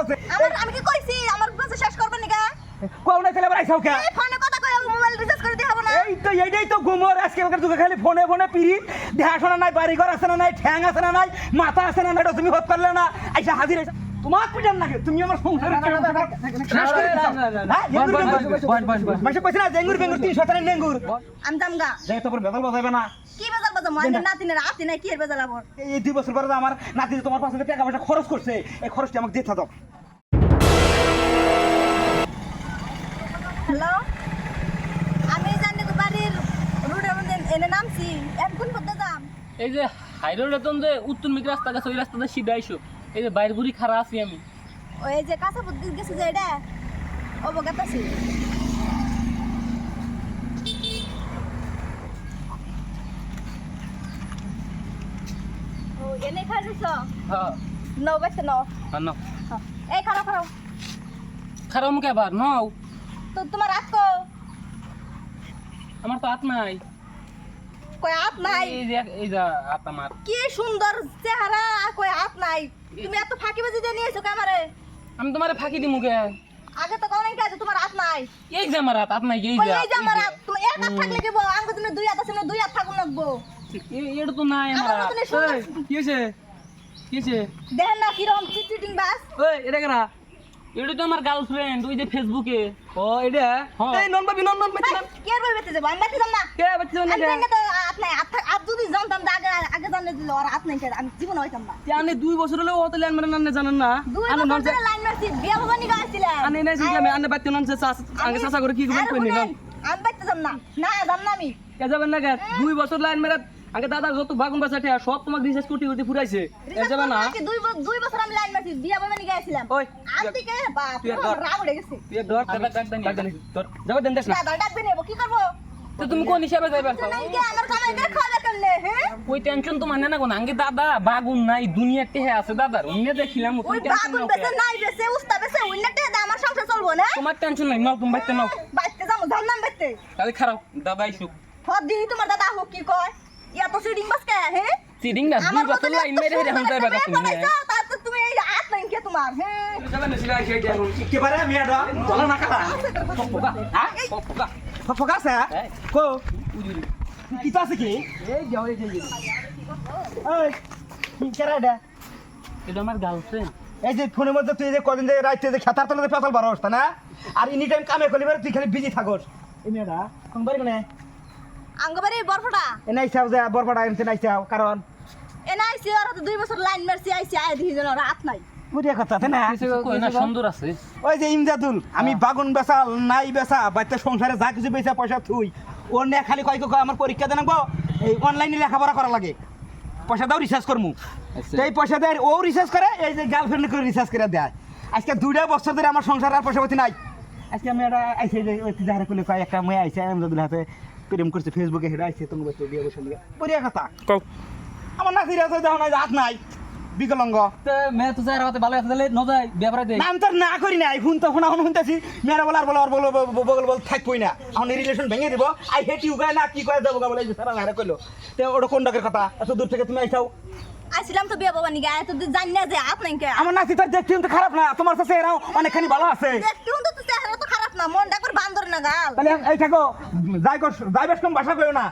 আছে আমি কি কইছি আমার কাছে শেষ করবে নিকা কোন না ছেলে আইছাও কে এই ফোনে কথা কই মোবাইল রিচার্জ করে দিতে হবে না এইটাই তো গুমর আজকালকার যুগে খালি ফোনে ফোনে পিড়ি দেখাশোনা নাই বাড়ি ঘর আছে না নাই ঠ্যাং আছে না নাই মাথা আছে না নাই এটা তুমি হত করলে না আইসা হাজির আইসা তোমার কুজান নাকি তুমি আমার সংসারে মাসে কইছ না জেঙ্গুর বেঙ্গুর 300 টাকা নেঙ্গুর আমি জামগা যাই তো বেজাল বাজাইবে না কি বেজাল বাজা মানে নাতিনের আতি নাই কি এর বেজাল আবার এই 2 বছর পরে আমার নাতি তোমার পাশে টাকা পয়সা খরচ করছে এই খরচটা আমাকে দিতে দাও হ্যালো আমি জানি তো বাড়ির রোডের মধ্যে এনে নামছি এখন কোথায় যাম এই যে হাইরোড রতন যে উত্তর মিক রাস্তা গেছে ওই রাস্তাতে সিধা আইসো এই যে বাইর গুড়ি খাড়া আছি আমি ওই যে কাঁচা বুদ্ধি গেছে যে এটা অবগত আছি ও এনে খাইছ হ্যাঁ নও বাইতে নও আনো এই খারাপ খারাপ খারাপ মুখে আবার নাও তো তোমার হাত কো আমার তো হাত নাই কই হাত নাই এই যে হাত আমার কি সুন্দর চেহারা কই হাত নাই তুমি এত ফাঁকিবাজি দিয়ে নিয়েছো ক্যামেরায় আমি তোমারে ফাঁকি দিমু কে আগে তো কোন কাজ তোমার হাত নাই এই যে আমার হাত নাই এই কই যে এই যে আমার হাত তুমি এক হাত থাকলে দিব আঙ্গ তুমি দুই হাত আছে না দুই হাত থাকুন লাগবো এটা তো নাই আমার আমার হাত মতনে সুন্দর কি হয়েছে কি হয়েছে দেখেন না কিরকম চিটিং বাস ওই এটা কেনা এটা তো আমার গার্লফ্রেন্ড ওই যে ফেসবুকে ও এটা হ্যাঁ। এই নন পাবি নন পাবি না কে আর বলতে যাবো আমি বাইতে যাব না কে বাচ্চা না আমি জানি তো হাত নাই হাত যদি জানতাম তো আগে আগে জানলে দিল আর হাত নাই আমি জীবন হইতাম না জানে 2 বছর হলো ও তো ল্যান্ড মানে না জানেন না দুই আনে নন বছর ধরে লাইন মারছি বিয়া বাবা নিগা আসছিলাম আনে নাই সিস্টেম আনে বাচ্চা নন আগে চাচা করে কি করবেন কই নন আমি বাইতে যাব না না যাব না আমি কে যাবেন না কে 2 বছর লাইন মেরে আগে দাদা যত বাগুন বাসাতে সব তোমাকে রিসার্চ করতে করতে ফুরাইছে এ যাবে না দুই বছর আমি লাইন মারছি বিয়া বাবা নিগা আসছিলাম ওই আন্টি কে বাপ তুই ধর। রাগ উঠে গেছে তুই ধর ডাক দেন তোর যাবে দেন দেখ না দাদা ডাকবে নেবো কি করবো তো তুমি কোন হিসাবে যাইবার চাও তুমি কি আমার কামাই করে খাওয়া করলে হ্যাঁ ওই টেনশন তো মানে না কোন আগে দাদা বাগুন নাই দুনিয়ার টেহে আছে দাদার অন্য দেখিলাম ওই তুমি টেনশন বাগুন নাও বেচে নাই বেচে উস্তা বেচে উন্নতে দে আমার সংসার চলবো না তোমার টেনশন নাই নাও তুমি বাইতে নাও বাইতে যাবো জানলাম বাইতে তাহলে খারাপ দাদা আইসুক ফদ দি তোমার দাদা হোক কি কয় ইয়া তো সিডিং বাস কে হ্যাঁ সিডিং না দুই বছর লাইন মেরে হেরে হন যাইবা তুমি তারপর তুমি এই হাত নাই কে তোমার হ্যাঁ যাবেন না সিলাই খেয়ে এখন একেবারে মেয়েটা বলো না কাটা হ্যাঁ পকা ফকাছে কো কি তো আছে কি এই যাও এই যে এই কি কেরা এটা এটা আমার গার্লফ্রেন্ড এই যে ফোনের মধ্যে তুই যে কদিন যে রাইতে যে খেতার তলে পেছাল বারোস তা না আর এনি টাইম কামে করলি তুই খালি বিজি থাকস এই মেয়েটা কোন বাড়ি মানে আঙ্গবাড়ি বরফটা এনাই চাও যে বরপাড়া এনতে নাই চাও কারণ এনা আইছি আর 2 বছর লাইন মারছি আইছি আই দিহি জন রাত নাই বুঝিয়া কথা তাই না কই না সুন্দর আছে ওই যে ইমদাদুল আমি বাগুন বেচা নাই বেচা বাচ্চা সংসারে যা কিছু বেচা পয়সা থুই ও নে খালি কয় কয় আমার পরীক্ষা দেন এই অনলাইনে লেখাপড়া করা লাগে পয়সা দাও রিসার্চ করমু এই পয়সা দেয় ও রিসার্চ করে এই যে গার্লফ্রেন্ড করে রিসার্চ করে দেয় আজকে 2 বছর ধরে আমার সংসার আর পয়সা পাতি নাই আজকে আমি একটা আইসে যে ওই যাহারে কইলে কয় একটা মেয়ে আইছে ইমদাদুল হাতে প্রেম করছে ফেসবুকে হেডা আইছে তোমার বাচ্চা বিয়ে বসে লিগা পরিয়া কথা কও আমার নাতির আছে দাও না হাত নাই বিকলঙ্গ তো মে তো যাই রাতে ভালো আছে তাহলে ন যাই ব্যাপারে দে নাম তো না করি নাই শুন তো শোনা শুনতেছি মেয়েরা বলার বলার বল থাকবই না এখন রিলেশন ভেঙে দিব আই হেট ইউ গায় না কি কয় যাবো বলে সারা হারে কইলো তো ওটা কোন ডাকের কথা এত দূর থেকে তুমি আইসাও আইছিলাম তো বিয়া বাবা নিগা এত জানি না যে হাত নাই কে আমার নাতি তার দেখতে কিন্তু খারাপ না তোমার কাছে এরাও অনেকখানি ভালো আছে দেখতে তো চেহারা তো খারাপ না মন ডাকর বান্দর না গাল তাহলে এই থাকো যাই বেশ কম ভাষা কইও না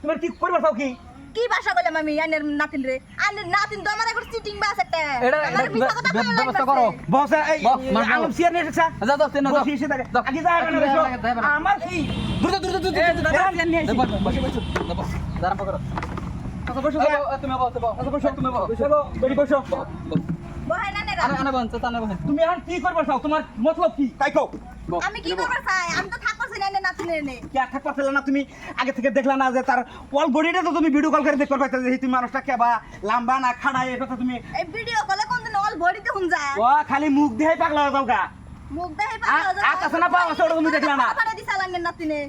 তোমার কি করবে চাও কি কি ভাষা বললাম আমি আইনের নাতিন রে আইনের নাতিন তো আমার একবার চিটিং বাস একটা এটা আমার মিছা কথা বলে লাইন ব্যবস্থা মারছে। করো বস এই বস, মার- আলম সিয়ার নিয়ে এসেছে যা দাও তেন দাও বসি এসে দেখে আগে যা এখানে বসো আমার কি দূর দূর দূর বস দাঁড়া পকড়ো আচ্ছা বসো তুমি বস আচ্ছা বসো তুমি বসো বেরি বসো বহাই না নেরা। আনে বন চাচা আনে বন তুমি এখন কি করবে চাও তোমার মতলব কি তাই কও আমি কি করব চাই আমি তো থাকবার চাই না আইনের নাতিন রে কি আর থাকতে পারছিলে না তুমি আগে থেকে দেখলা না যে তার অল বডিটা তো তুমি ভিডিও কল করে দেখতে পারবে যে তুমি মানুষটা কেবা লাম্বা না খাড়া এটা তো তুমি এই ভিডিও কলে কোন দিন অল বডিতে হুন যায় ও খালি মুখ দিয়ে পাগলা হয়ে যাও গা মুখ দেহে আকাশে না পাওয়া আছে ওটা তুমি দেখলা না পাড়া দিছাল আইনের নাতিনে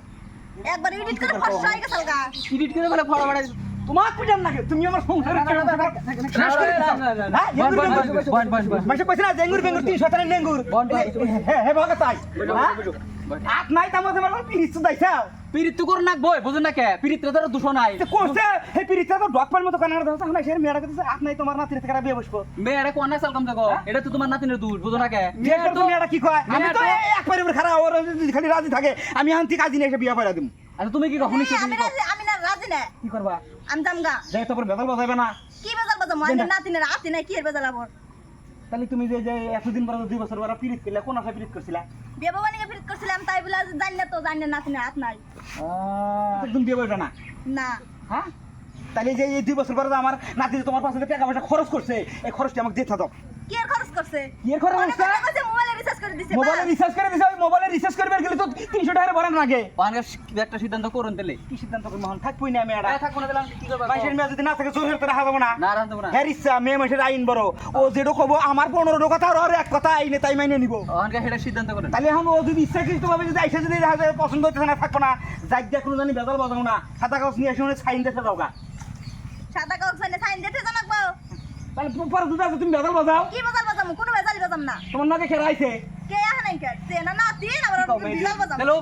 একবার এডিট করে ফসা হয়ে গেছাল গা এডিট করে বলে ফলো বাড়াই তোমার কুজান নাকি তুমি আমার সংসারে মাসে কইছ না জেঙ্গুর বেঙ্গুর 300 টাকা নেঙ্গুর হে হে ভাগা তাই আত নাই তামতে মারো পিরিচ দাইছাও পিরিত তো করে নাকবো বুঝেন না কে পিরিতরে তো দূষণ নাই কোসে হে পিরিতা তো ডকপার মতো কানার দাও না সে মেয়েটা কাছে আপ নাই তোমার নাতির থেকে বিয়ে বসবো মেয়েরা কোন সাল কাম দেখো এটা তো তোমার নাতিনের দূর বুঝো না কে মেয়েটা তো মেয়েটা কি কয় আমি তো মেয়েটা- একবারে খারাপ ওর যদি খালি রাজি থাকে আমি আনতি কাজী নিয়ে এসে বিয়ে করে দিম আচ্ছা তুমি কি কখনো আমি না রাজি না কি করবা আমি জামগা যাই তো বেদল বজাইবে না কি বেজাল বাজাম আমি নাতিনের আতি নাই কি এর বেজাল আবার তাহলে তুমি যে যে এতদিন পরে 2 বছর পরে পিরিত করলে কোন আশা পিরিত করছিলা বিয়ে বাবা নিয়ে ফিরিত করছিলাম তাই বলে জানি না তো জানি না নাতিনের হাত নাই তুমি বিয়ে করবে না না হ্যাঁ তাহলে যে এই 2 বছর পরে যে আমার নাতি যে তোমার পাশে টাকা পয়সা খরচ করছে এই খরচটা আমাকে দিতে দাও কি এর খরচ করছে কি এর খরচ অনেক করছে? টাকা কইছে মোবাইলে রিচার্জ করে দিছে মোবাইলে রিচার্জ করে দিছে মোবাইলে রিচার্জ করবে গেলে তো 300 টাকা ভরেন লাগে ওখানকার একটা সিদ্ধান্ত করুন তাহলে কি সিদ্ধান্ত করব মহন থাকবই না আমি এটা থাকবো না তাহলে আমি কি করবো বাইশের মেয়ে যদি না থাকে জোর হেরতে রাখা যাবে না না রাখতে না হ্যাঁ ইচ্ছা মেয়ে মাসের আইন বড় ও যেটা কব আমার 15 কথা আর এক কথা আইনে তাই মাইনে নিব ওখানকার সেটা সিদ্ধান্ত করেন তাহলে এখন ও যদি ইচ্ছাকৃত ভাবে যদি আইসা যদি দেখা যায় পছন্দ হচ্ছে না থাকবো না যাই দিয়ে কোনো জানি বেজাল বাজাও না খাতা কাগজ নিয়ে এসে সাইন দিতে যাও গা সাদা কাগজ সাইনে সাইন দিতে জানাকবো তাহলে পরে যদি আছে তুমি বেজাল বাজাও কি বেজাল বাজাম কোনো বেজাল বাজাম না তোমার নাকে খেলা আইছে কে আহে নাই কে তে না নাতি না আবার বেজাল বাজাম তাহলে ও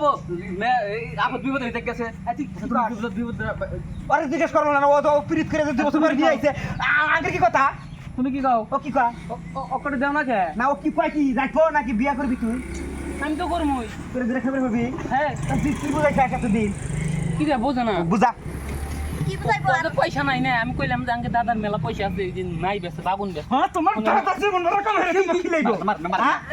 আপদ বিপদ হইতে গেছে বিপদ বিপদ আরে জিজ্ঞেস করবো না ও তো পিরিত করে 2 বছর পরে নিয়ে আইছে আগে কি কথা তুমি কি কও ও কি কয় অকটে দেও না কে না ও কি কয় কি যাইবো নাকি বিয়া করবি তুই আমি তো করমই তোর বিয়ে খবর হবি হ্যাঁ তুই কি বুঝাইছিস এতদিন কি রে বোঝে না বুঝা কি বুঝাইবো আর ওদের পয়সা নাই না আমি কইলাম যে আঙ্কে দাদার মেলা পয়সা আছে এই দিন নাই বেছে বাগুন বেছে হ্যাঁ তোমার দাদা জীবন রকম হয়ে গেছে কি লাগবে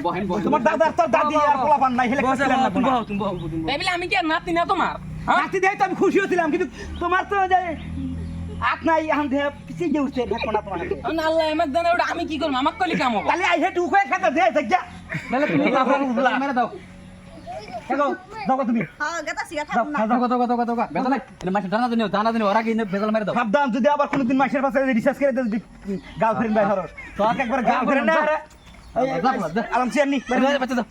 বহেন বহেন তোমার দাদার তোর দাদি আর পোলাপান নাই হেলে বসে ছিলেন না তুমি কোনো। বহ তুমি বহ তুমি তাই বলে আমি কি আর নাতি না তোমার হ্যাঁ নাতি দেয় তো আমি খুশি হয়েছিলাম কিন্তু তোমার তো যে আট নাই এখন দেহে পিছিয়ে গিয়ে উঠছে দেখো না তোমার হাতে। আমি আল্লাহ আমাকে জানে ওটা আমি কি করবো আমাকে কলি কাম হবো তাহলে আই হেড উকে খাতা দে যা তাহলে তুমি মেরে দাও দেখো দাও তুমি হ্যাঁ গাতা সিগা দাও থাকুম না দাও বেজাল এটা মাসে দানা দিও ওরা কি বেজাল মেরে দাও সাবধান যদি আবার কোনোদিন মাসের পাশে রিসার্চ করে দিস গার্লফ্রেন্ড বাই হরস তো একবার গার্লফ্রেন্ড না আরাম সে নি বাচ্চা দাও